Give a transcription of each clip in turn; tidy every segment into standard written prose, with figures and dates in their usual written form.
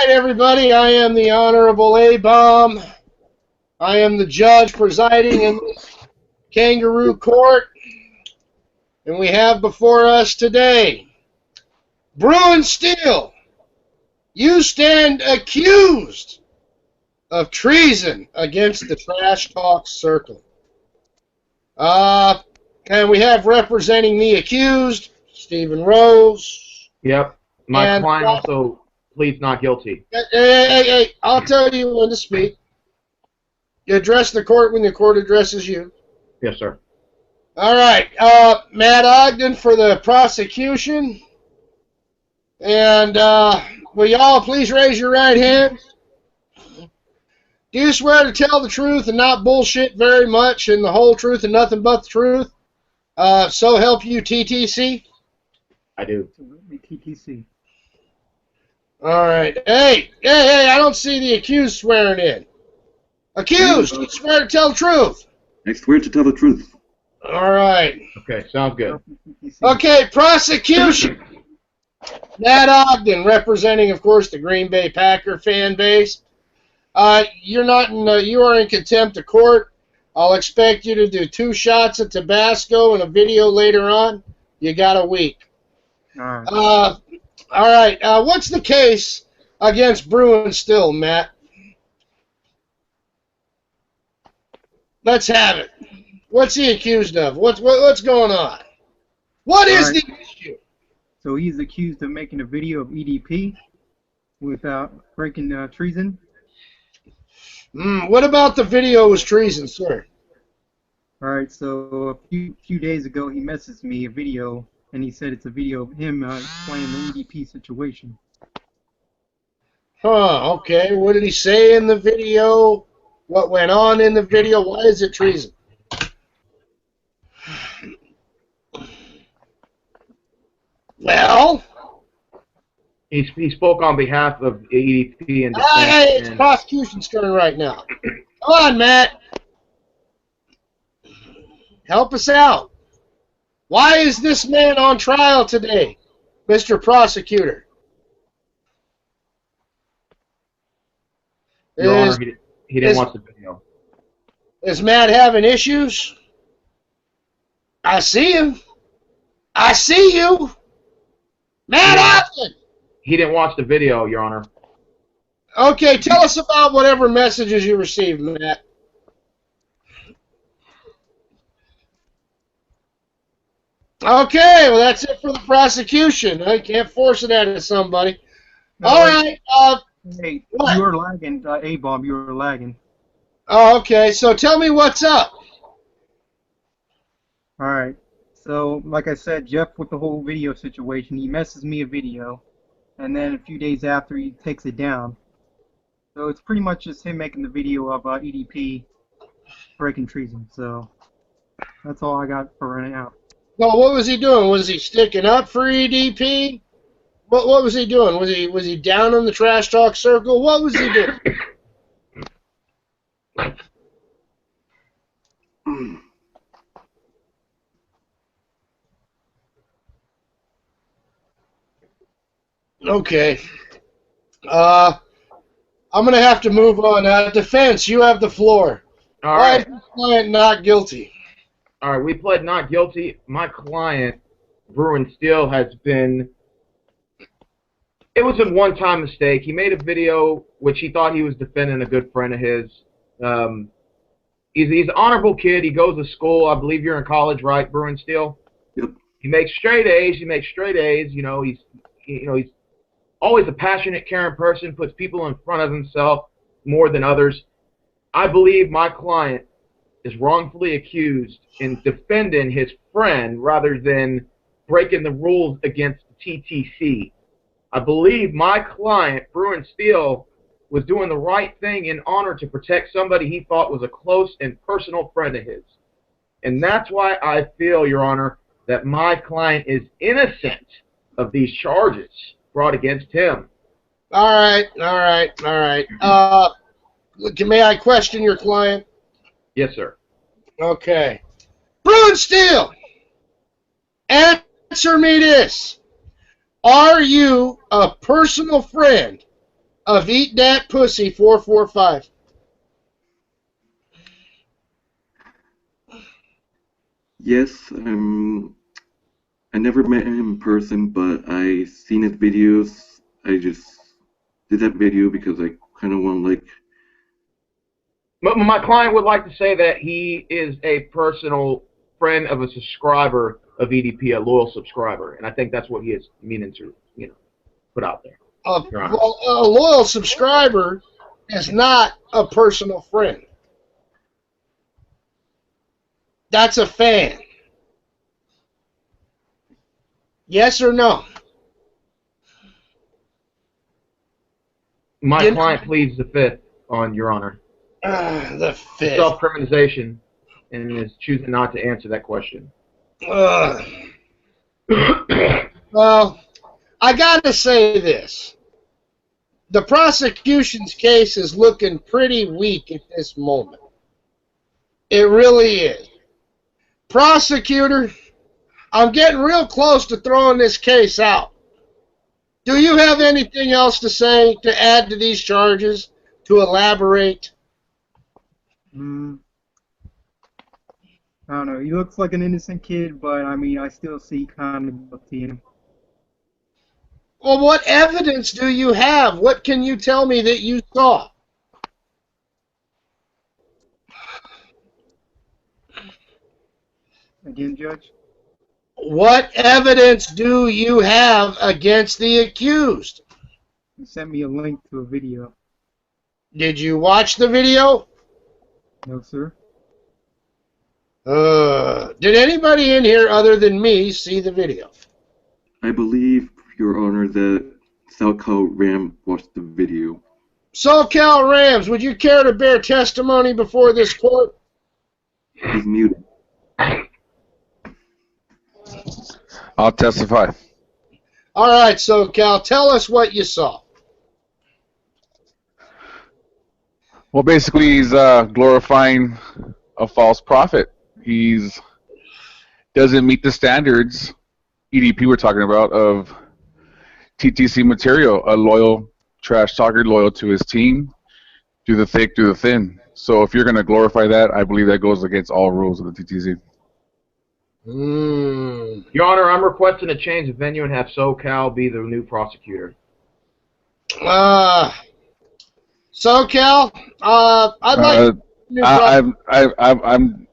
right, everybody. I am the Honorable A-Bomb. I am the judge presiding in this kangaroo court. And we have before us today, Bruins Steel, you stand accused of treason against the Trash Talk Circle. And we have representing the accused, Stephen Rose. Yep. My client also pleads not guilty. Hey, I'll tell you when to speak. You address the court when the court addresses you. Yes, sir. All right. Matt Ogden for the prosecution. And will y'all please raise your right hand? Do you swear to tell the truth and not bullshit very much and the whole truth and nothing but the truth? So help you, TTC? I do. Absolutely, TTC. All right. Hey, I don't see the accused swearing in. Accused, you swear to tell the truth. I swear to tell the truth. All right. Okay, sounds good. Okay, prosecution. Matt Ogden, representing, of course, the Green Bay Packer fan base. You are in contempt of court. I'll expect you to do 2 shots of Tabasco and a video later on. You got a week. All right. What's the case against Bruins still, Matt? Let's have it. What's he accused of? What's going on? What is the issue? So he's accused of making a video of EDP without breaking treason. What about the video was treason, sir? All right. So a few days ago, he messaged me a video, and he said it's a video of him explaining the EDP situation. Huh. Okay. What did he say in the video? What went on in the video? Why is it treason? Well, he spoke on behalf of EDP and defense. Hey, it's prosecution's turn right now. Come on, Matt. Help us out. Why is this man on trial today, Mr. Prosecutor? Your Honor, he didn't watch the video. Is Matt having issues? I see him. I see you. Matt Ogden! He didn't watch the video, Your Honor. Okay, tell us about whatever messages you received, Matt. Okay, well, that's it for the prosecution. I can't force it out of somebody. All right. Hey, what? you were lagging, A-Bomb. You were lagging. Oh, okay. So tell me what's up. All right. So, like I said, Jeff, with the whole video situation, he messes me a video, and then a few days after, he takes it down. So it's pretty much just him making the video of EDP breaking treason. So that's all I got for right now. Well, what was he doing? Was he sticking up for EDP? What was he doing? Was he down on the Trash Talk Circle? What was he doing? Okay. I'm going to have to move on. Defense, you have the floor. All right. Why is this client not guilty? All right, we pled not guilty. My client, Bruins Steel, has been... It was a one-time mistake. He made a video which he thought he was defending a good friend of his. He's an honorable kid. He goes to school. I believe you're in college, right, Bruins Steel? Yep. He makes straight A's. You know, he's always a passionate, caring person, puts people in front of himself more than others. I believe my client is wrongfully accused in defending his friend rather than breaking the rules against the TTC. I believe my client, Bruins Steel, was doing the right thing in honor to protect somebody he thought was a close and personal friend of his. And that's why I feel, Your Honor, that my client is innocent of these charges brought against him. All right. May I question your client? Yes, sir. Okay. Bruins Steel, answer me this. Are you a personal friend of Eat Dat Pussy 445. Yes, I never met him in person, but I seen his videos. I just did that video because I kind of want to like. My client would like to say that he is a personal friend of a subscriber of EDP, a loyal subscriber, and I think that's what he is meaning to, put out there. Your Honor. Well, a loyal subscriber is not a personal friend. That's a fan. Yes or no? My client pleads the fifth on Your Honor. The fifth. Self-criminalization, and is choosing not to answer that question. Well, I got to say this. The prosecution's case is looking pretty weak at this moment. It really is. Prosecutor, I'm getting real close to throwing this case out. Do you have anything else to say, to add to these charges, to elaborate? I don't know. He looks like an innocent kid, but I mean, I still see kind of guilty in him. Well, what evidence do you have? What can you tell me that you saw? Again, Judge? What evidence do you have against the accused? He sent me a link to a video. Did you watch the video? No, sir. Did anybody in here other than me see the video? I believe, Your Honor, that Salcal Ram watched the video. SoCal Rams, would you care to bear testimony before this court? He's muted. I'll testify. All right, SoCal, tell us what you saw. Well, basically, he's glorifying a false prophet. He's doesn't meet the standards, EDP we're talking about, of TTC material, a loyal trash talker, loyal to his team, through the thick, through the thin. So if you're going to glorify that, I believe that goes against all rules of the TTC. Your Honor, I'm requesting a change of venue and have SoCal be the new prosecutor. SoCal, I'd like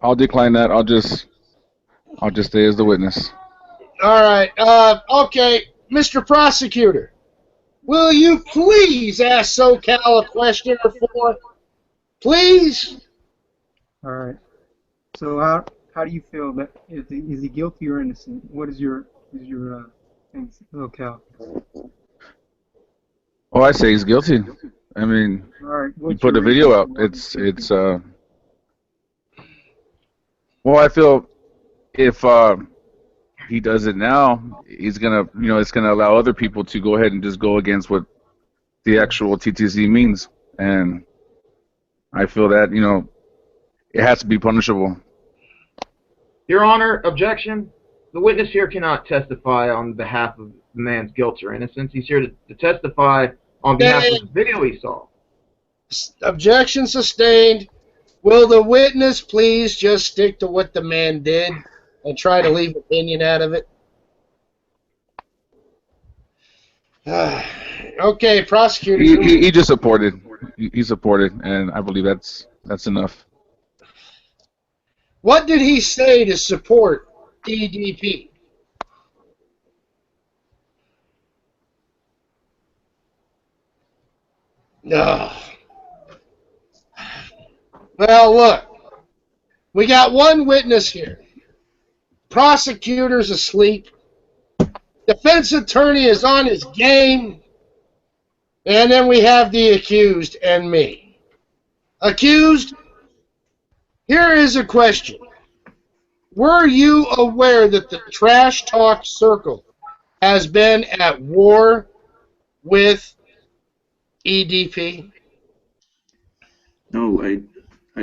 I'll decline that. I'll just stay as the witness. All right. Okay, Mr. Prosecutor, will you please ask SoCal a question or four? Please? All right. So how do you feel that is he guilty or innocent? What is your thing, SoCal? Oh, I say he's guilty. I mean, All right. you put a video out. Well, I feel if he does it now, he's gonna, it's gonna allow other people to go ahead and just go against what the actual TTC means, and I feel that it has to be punishable. Your Honor, objection. The witness here cannot testify on behalf of the man's guilt or innocence. He's here to testify on behalf of the video he saw. Objection sustained. Will the witness please just stick to what the man did and try to leave opinion out of it? Okay, prosecutor. He just supported. He supported, and I believe that's enough. What did he say to support EDP? No. Well, look. We got one witness here. Prosecutor's asleep. Defense attorney is on his game. And then we have the accused and me. Accused, here is a question. Were you aware that the Trash Talk Circle has been at war with EDP? No, I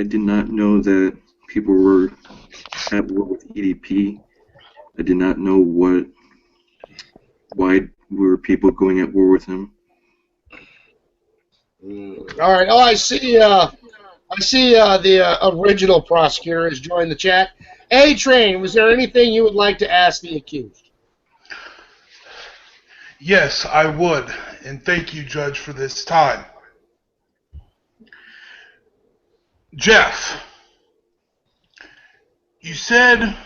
did not know that people were at war with EDP. I did not know why were people going at war with him. All right. Oh, I see. The original prosecutor has joined the chat. A-Train, was there anything you would like to ask the accused? Yes, I would, and thank you, Judge, for this time. Jeff, you said,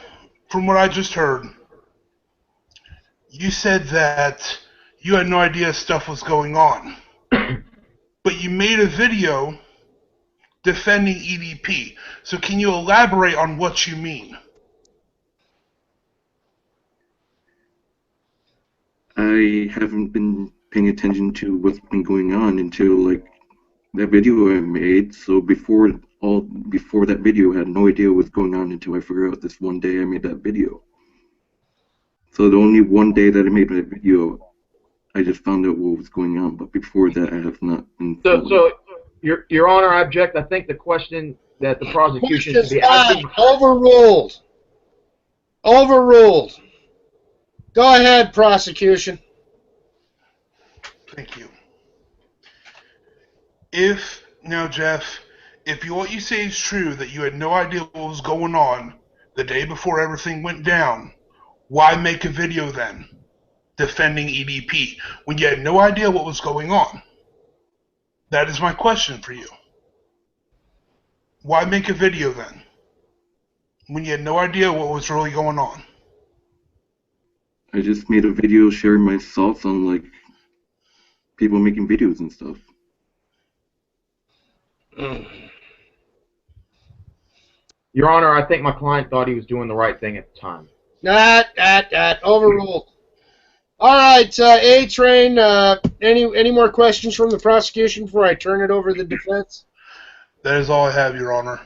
from what I just heard, you said that you had no idea stuff was going on. But you made a video defending EDP. So can you elaborate on what you mean? I haven't been paying attention to what's been going on until like that video I made. So before that video, I had no idea what was going on until I figured out this one day I made that video. So the only one day that I made that video, I just found out what was going on. But before that, I have not been. So, Your Honor, I object. I think the question that the prosecution should be asking. Overruled. Overruled. Go ahead, prosecution. Thank you. Now, Jeff, if what you say is true, that you had no idea what was going on the day before everything went down, why make a video then defending EDP when you had no idea what was going on? That is my question for you. Why make a video then when you had no idea what was really going on? I just made a video sharing my thoughts on like people making videos and stuff. Your Honor, I think my client thought he was doing the right thing at the time. Overruled. All right, A-Train, any more questions from the prosecution before I turn it over to the defense? That is all I have, Your Honor.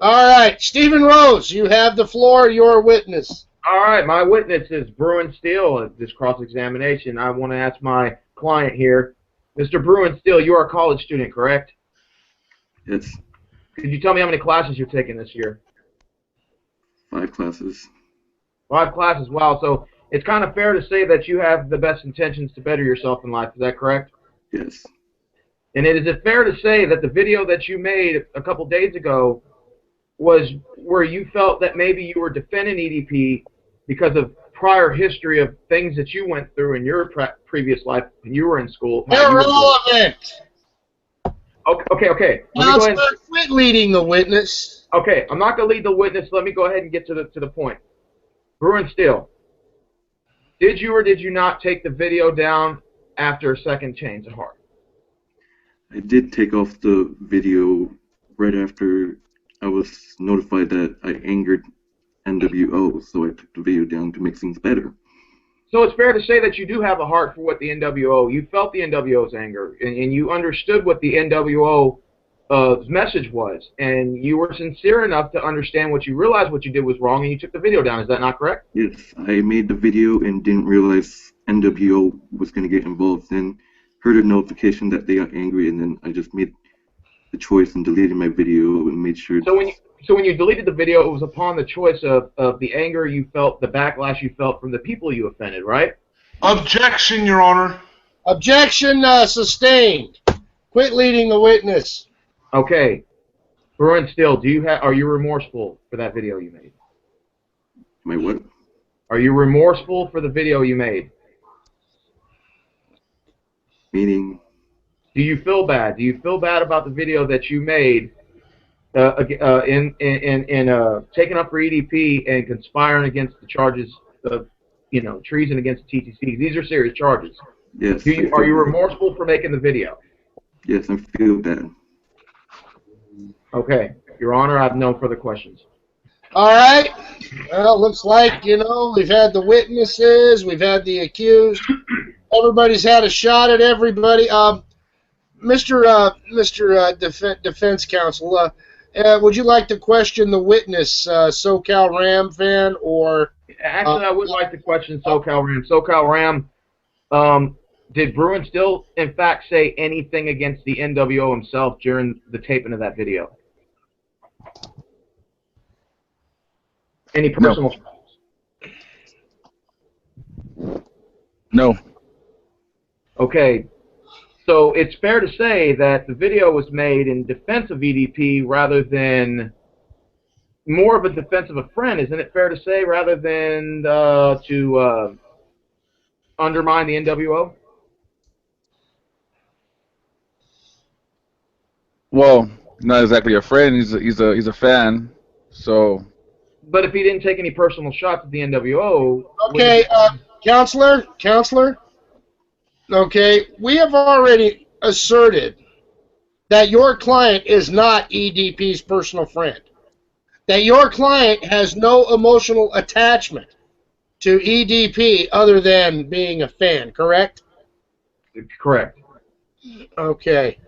All right, Stephen Rose, you have the floor, your witness. All right, my witness is Bruin Steele at this cross-examination. I want to ask my client here, Mr. Bruin Steele, you are a college student, correct? Yes. Could you tell me how many classes you're taking this year? 5 classes. 5 classes, wow. So it's kind of fair to say that you have the best intentions to better yourself in life. Is that correct? Yes. And is it fair to say that the video that you made a couple days ago was where you felt that maybe you were defending EDP because of prior history of things that you went through in your previous life when you were in school? Irrelevant. Okay. Counselor, quit leading the witness. Okay, I'm not going to lead the witness. Let me go ahead and get to the point. Bruin Steele, did you or did you not take the video down after a second change of heart? I did take off the video right after I was notified that I angered NWO, so I took the video down to make things better. So it's fair to say that you do have a heart for what the NWO, you felt the NWO's anger, and you understood what the NWO's message was, and you were sincere enough to understand what you realized what you did was wrong, and you took the video down. Is that not correct? Yes, I made the video and didn't realize NWO was going to get involved. Then heard a notification that they got angry, and then I just made the choice and deleted my video and made sure. So when you deleted the video, it was upon the choice of the anger you felt, the backlash you felt from the people you offended, right? Objection, Your Honor. Objection sustained. Quit leading the witness. Okay. Bruin Steele, are you remorseful for that video you made? My what? Are you remorseful for the video you made? Meaning? Do you feel bad? Do you feel bad about the video that you made in taking up for EDP and conspiring against the charges of, treason against the TTC? These are serious charges. Yes. Are you remorseful for making the video? Yes, I feel bad. Okay. Your Honor, I have no further questions. All right. Well, looks like, we've had the witnesses, we've had the accused. Everybody's had a shot at everybody. Mr. Defense Counsel, would you like to question the witness, SoCal Ram fan, or? Actually, I would like to question SoCal Ram. SoCal Ram, did Bruin still, in fact, say anything against the NWO himself during the taping of that video? Any personal? No. Okay. So it's fair to say that the video was made in defense of EDP rather than more of a defense of a friend. Isn't it fair to say, rather than to undermine the NWO? Well, not exactly a friend. He's a fan. So But if he didn't take any personal shots at the NWO, Okay, counselor. Okay, we have already asserted that your client is not EDP's personal friend. That your client has no emotional attachment to EDP other than being a fan, correct? correct. Okay.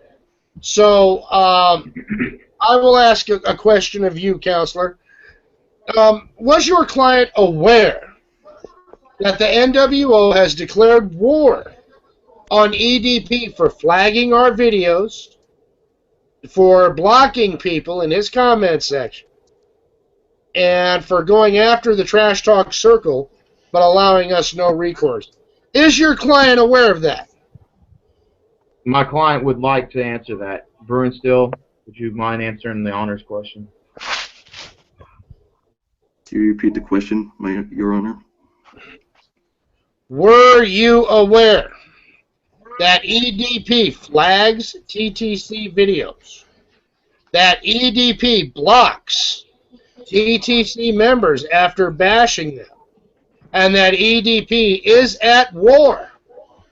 So, I will ask a question of you, counselor. Was your client aware that the NWO has declared war on EDP for flagging our videos, for blocking people in his comment section, and for going after the Trash Talk Circle, but allowing us no recourse? Is your client aware of that? My client would like to answer that. Bruins still, would you mind answering the honors question? Can you repeat the question, Your Honor? Were you aware that EDP flags TTC videos, that EDP blocks TTC members after bashing them, and that EDP is at war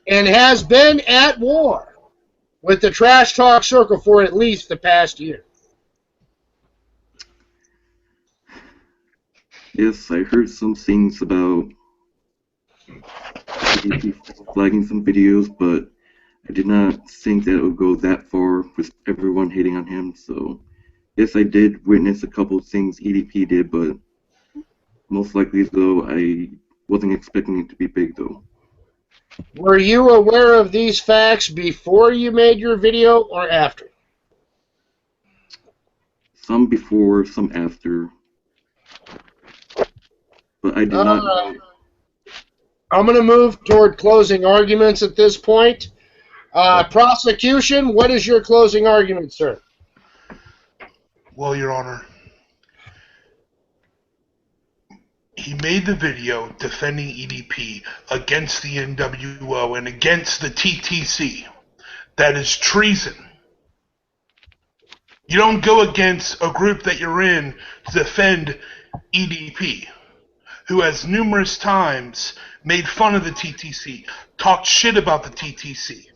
and has been at war with the Trash Talk Circle for at least the past year? Yes, I heard some things about EDP flagging some videos, but I did not think that it would go that far with everyone hating on him. So, yes, I did witness a couple of things EDP did, but most likely, though, I wasn't expecting it to be big, though. Were you aware of these facts before you made your video or after? Some before, some after. But I did not know. I'm going to move toward closing arguments at this point. Prosecution, what is your closing argument, sir? Well, Your Honor, he made the video defending EDP against the NWO and against the TTC. That is treason. You don't go against a group that you're in to defend EDP, who has numerous times made fun of the TTC, talked shit about the TTC.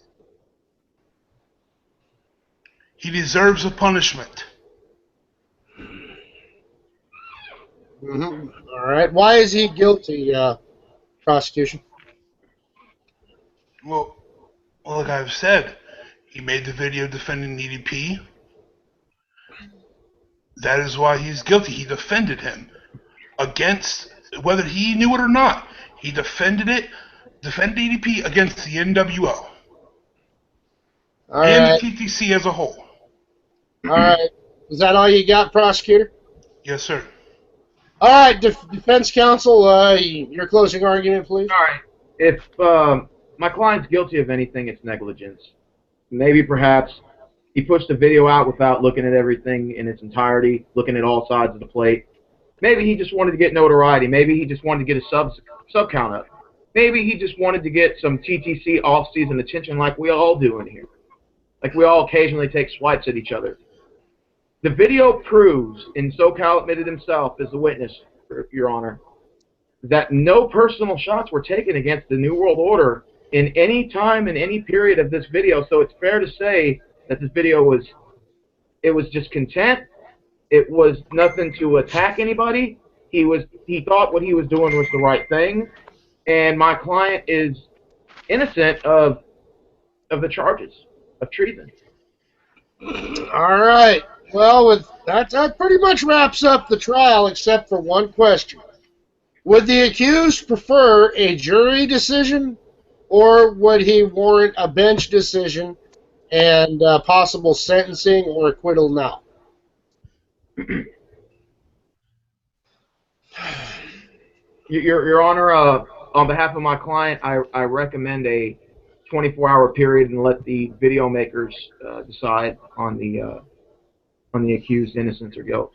He deserves a punishment. Mm-hmm. All right. Why is he guilty, prosecution? Well, like I've said, he made the video defending EDP. That is why he's guilty. He defended him against, whether he knew it or not, he defended EDP against the NWO. All and right. the TTC as a whole. All right. Is that all you got, prosecutor? Yes, sir. All right, defense counsel, your closing argument, please. All right. If my client's guilty of anything, it's negligence. Maybe perhaps he pushed the video out without looking at everything in its entirety, looking at all sides of the plate. Maybe he just wanted to get notoriety. Maybe he just wanted to get a sub count up. Maybe he just wanted to get some TTC off-season attention like we all do in here. Like we all occasionally take swipes at each other. The video proves, and SoCal admitted himself as a witness, Your Honor, that no personal shots were taken against the New World Order in any time in any period of this video. So it's fair to say that this video was just content. It was nothing to attack anybody. He thought what he was doing was the right thing, and my client is innocent of the charges of treason. All right. Well, that pretty much wraps up the trial, except for one question. Would the accused prefer a jury decision, or would he warrant a bench decision and possible sentencing or acquittal now? Your Honor, on behalf of my client, I recommend a 24-hour period and let the video makers decide on the accused innocence or guilt.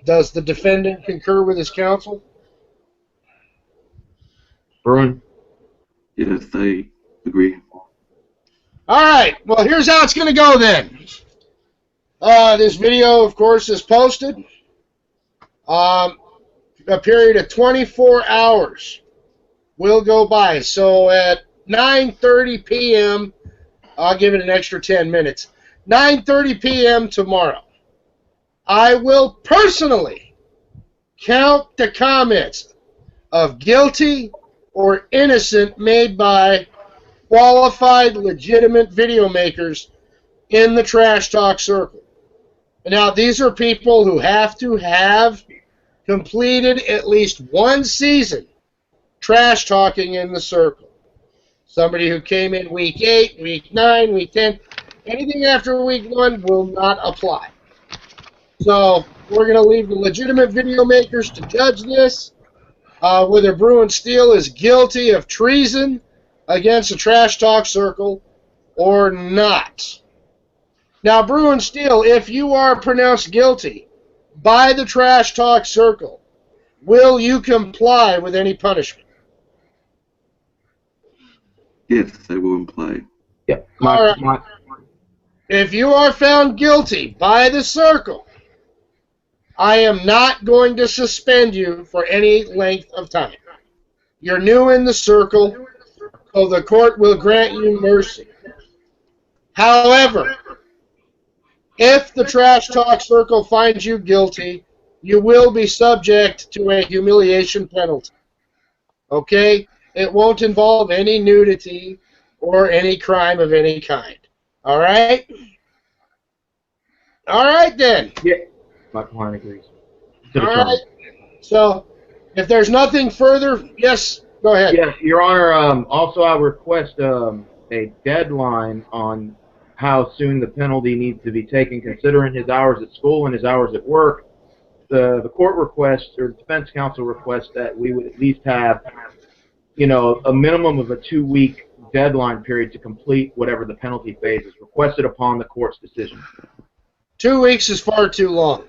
Does the defendant concur with his counsel? Bruin? Yes, I agree. All right. Well, here's how it's going to go then. This video, of course, is posted. A period of 24 hours will go by. So at 9:30 p.m., I'll give it an extra 10 minutes. 9:30 p.m. tomorrow, I will personally count the comments of guilty or innocent made by qualified, legitimate video makers in the trash talk circle. Now, these are people who have to have completed at least one season trash talking in the circle. Somebody who came in week 8, week 9, week 10, anything after week 1 will not apply. So we're going to leave the legitimate video makers to judge this, whether Bruin Steel is guilty of treason against the trash talk circle or not. Now, Bruin Steel, if you are pronounced guilty by the trash talk circle, will you comply with any punishment? Yes, I will imply. Yeah. All right. If you are found guilty by the circle, I am not going to suspend you for any length of time. You're new in the circle, so the court will grant you mercy. However, if the trash talk circle finds you guilty, you will be subject to a humiliation penalty. Okay? It won't involve any nudity or any crime of any kind. All right? All right, then. Yeah. My client agrees. To the All term. right. So, if there's nothing further, yes, go ahead. Yes, Your Honor. Also, I request a deadline on how soon the penalty needs to be taken, considering his hours at school and his hours at work. The court requests, or defense counsel requests, that we would at least have, a minimum of a 2-week deadline period to complete whatever the penalty phase is requested upon the court's decision. 2 weeks is far too long.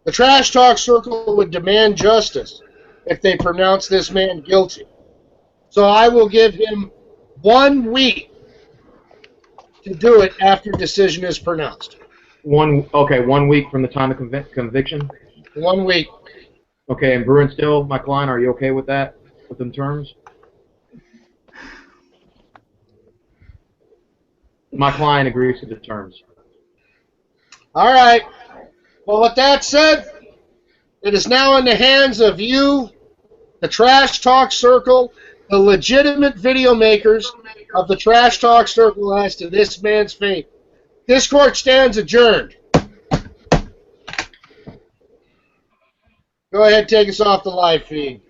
The trash talk circle would demand justice if they pronounce this man guilty. So I will give him 1 week to do it after decision is pronounced. 1 week from the time of conviction? 1 week. Okay, and Bruin Still, my client, are you okay with that, with them terms? My client agrees to the terms. All right. Well, with that said, it is now in the hands of you, the Trash Talk Circle, the legitimate video makers of the Trash Talk Circle as to this man's fate. This court stands adjourned. Go ahead, take us off the live feed.